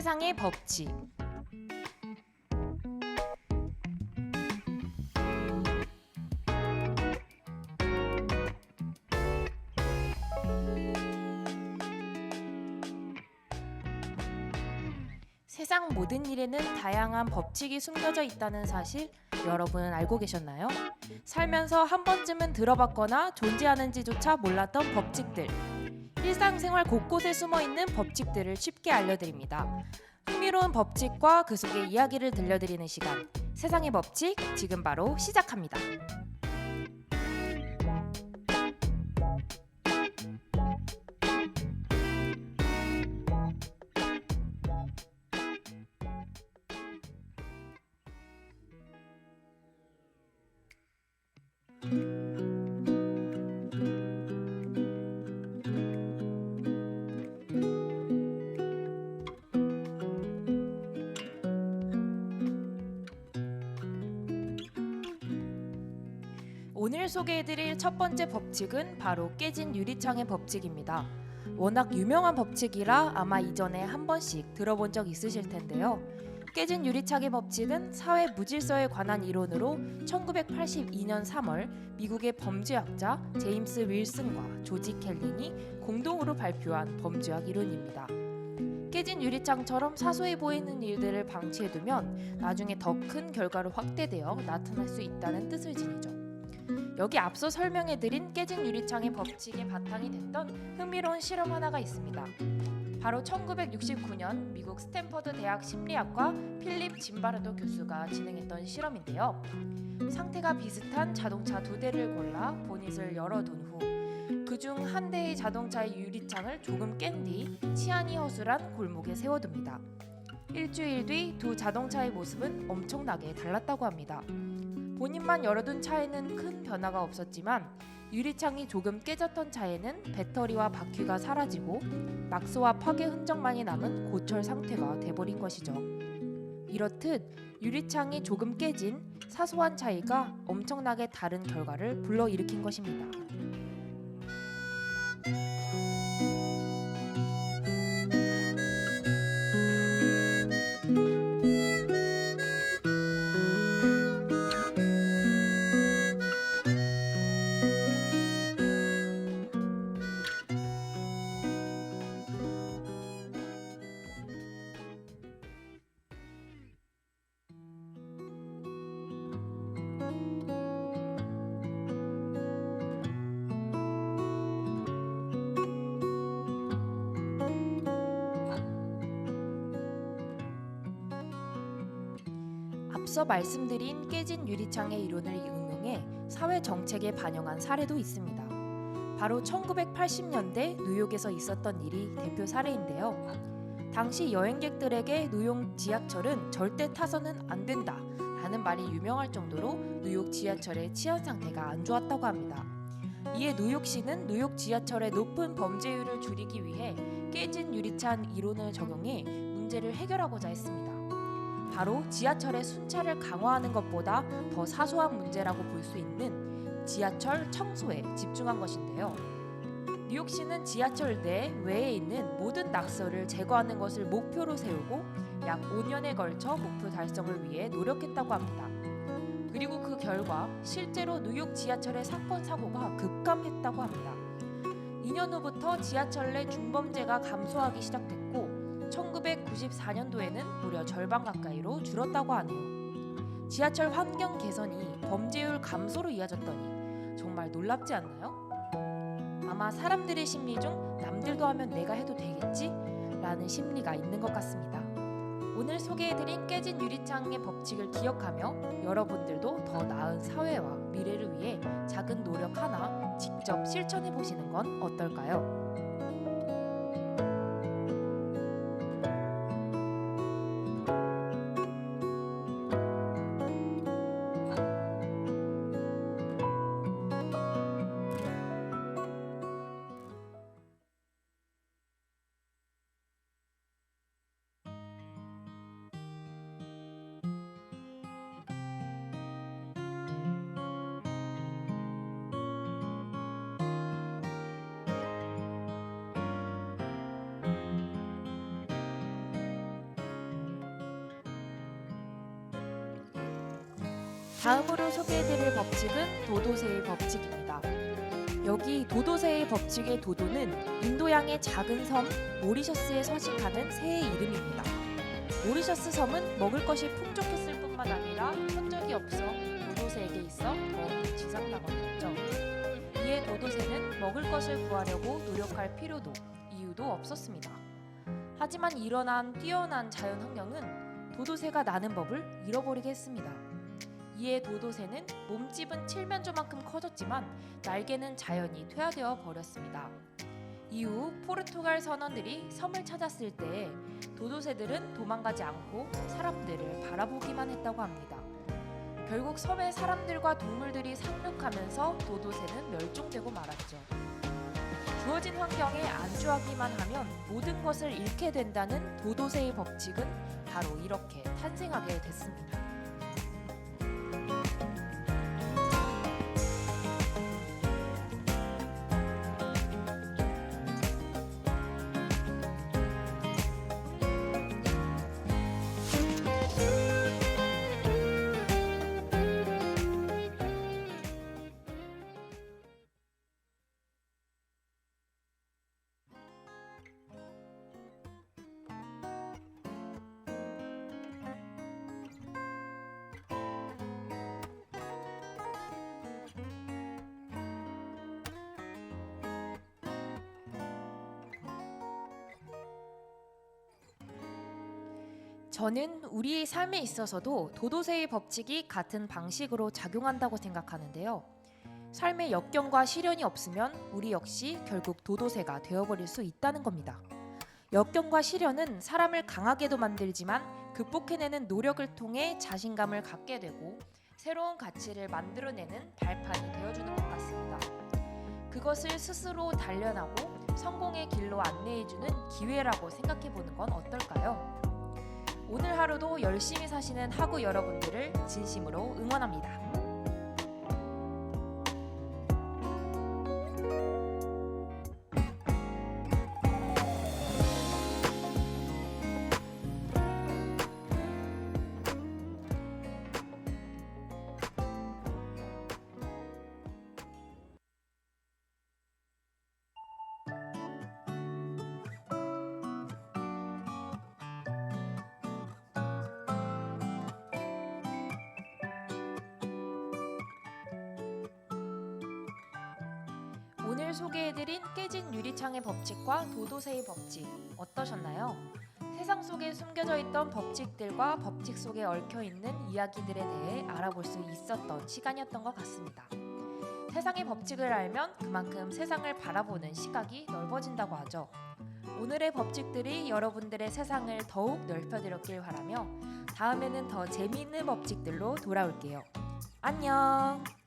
세상의 법칙. 세상 모든 일에는 다양한 법칙이 숨겨져 있다는 사실 여러분 알고 계셨나요? 살면서 한 번쯤은 들어봤거나 존재하는지조차 몰랐던 법칙들. 일상생활 곳곳에 숨어 있는 법칙들을 쉽게 알려드립니다. 흥미로운 법칙과 그 속의 이야기를 들려드리는 시간. 세상의 법칙, 지금 바로 시작합니다. 오늘 소개해드릴 첫 번째 법칙은 바로 깨진 유리창의 법칙입니다. 워낙 유명한 법칙이라 아마 이전에 한 번씩 들어본 적 있으실 텐데요. 깨진 유리창의 법칙은 사회 무질서에 관한 이론으로 1982년 3월 미국의 범죄학자 제임스 윌슨과 조지 켈링이 공동으로 발표한 범죄학 이론입니다. 깨진 유리창처럼 사소해 보이는 일들을 방치해두면 나중에 더 큰 결과로 확대되어 나타날 수 있다는 뜻을 지니죠. 여기 앞서 설명해드린 깨진 유리창의 법칙의 바탕이 됐던 흥미로운 실험 하나가 있습니다. 바로 1969년 미국 스탠퍼드 대학 심리학과 필립 짐바르도 교수가 진행했던 실험인데요. 상태가 비슷한 자동차 두 대를 골라 보닛을 열어둔 후 그중 한 대의 자동차의 유리창을 조금 깬 뒤 치안이 허술한 골목에 세워둡니다. 일주일 뒤 두 자동차의 모습은 엄청나게 달랐다고 합니다. 본인만 열어둔 차에는 큰 변화가 없었지만 유리창이 조금 깨졌던 차에는 배터리와 바퀴가 사라지고 낙서와 파괴 흔적만이 남은 고철 상태가 돼버린 것이죠. 이렇듯 유리창이 조금 깨진 사소한 차이가 엄청나게 다른 결과를 불러일으킨 것입니다. 앞서 말씀드린 깨진 유리창의 이론을 응용해 사회 정책에 반영한 사례도 있습니다. 바로 1980년대 뉴욕에서 있었던 일이 대표 사례인데요. 당시 여행객들에게 뉴욕 지하철은 절대 타서는 안 된다 라는 말이 유명할 정도로 뉴욕 지하철의 치안 상태가 안 좋았다고 합니다. 이에 뉴욕시는 뉴욕 지하철의 높은 범죄율을 줄이기 위해 깨진 유리창 이론을 적용해 문제를 해결하고자 했습니다. 바로 지하철의 순찰을 강화하는 것보다 더 사소한 문제라고 볼 수 있는 지하철 청소에 집중한 것인데요. 뉴욕시는 지하철 내 외에 있는 모든 낙서를 제거하는 것을 목표로 세우고 약 5년에 걸쳐 목표 달성을 위해 노력했다고 합니다. 그리고 그 결과 실제로 뉴욕 지하철의 사건 사고가 급감했다고 합니다. 2년 후부터 지하철 내 중범죄가 감소하기 시작됐고 1994년도에는 무려 절반 가까이로 줄었다고 하네요. 지하철 환경 개선이 범죄율 감소로 이어졌더니 정말 놀랍지 않나요? 아마 사람들의 심리 중 남들도 하면 내가 해도 되겠지? 라는 심리가 있는 것 같습니다. 오늘 소개해드린 깨진 유리창의 법칙을 기억하며 여러분들도 더 나은 사회와 미래를 위해 작은 노력 하나 직접 실천해보시는 건 어떨까요? 다음으로 소개해드릴 법칙은 도도새의 법칙입니다. 여기 도도새의 법칙의 도도는 인도양의 작은 섬 모리셔스에 서식하는 새의 이름입니다. 모리셔스 섬은 먹을 것이 풍족했을 뿐만 아니라 천적이 없어 도도새에게 있어 더 지상낙원이었죠. 이에 도도새는 먹을 것을 구하려고 노력할 필요도 이유도 없었습니다. 하지만 일어난 뛰어난 자연 환경은 도도새가 나는 법을 잃어버리게 했습니다. 이에 도도새는 몸집은 칠면조만큼 커졌지만 날개는 자연히 퇴화되어 버렸습니다. 이후 포르투갈 선원들이 섬을 찾았을 때 도도새들은 도망가지 않고 사람들을 바라보기만 했다고 합니다. 결국 섬의 사람들과 동물들이 상륙하면서 도도새는 멸종되고 말았죠. 주어진 환경에 안주하기만 하면 모든 것을 잃게 된다는 도도새의 법칙은 바로 이렇게 탄생하게 됐습니다. 저는 우리의 삶에 있어서도 도도새의 법칙이 같은 방식으로 작용한다고 생각하는데요. 삶의 역경과 시련이 없으면 우리 역시 결국 도도새가 되어버릴 수 있다는 겁니다. 역경과 시련은 사람을 강하게도 만들지만 극복해내는 노력을 통해 자신감을 갖게 되고 새로운 가치를 만들어내는 발판이 되어주는 것 같습니다. 그것을 스스로 단련하고 성공의 길로 안내해주는 기회라고 생각해보는 건 어떨까요? 오늘 하루도 열심히 사시는 하구 여러분들을 진심으로 응원합니다. 오늘 소개해드린 깨진 유리창의 법칙과 도도새의 법칙 어떠셨나요? 세상 속에 숨겨져 있던 법칙들과 법칙 속에 얽혀있는 이야기들에 대해 알아볼 수 있었던 시간이었던 것 같습니다. 세상의 법칙을 알면 그만큼 세상을 바라보는 시각이 넓어진다고 하죠. 오늘의 법칙들이 여러분들의 세상을 더욱 넓혀드렸길 바라며 다음에는 더 재미있는 법칙들로 돌아올게요. 안녕!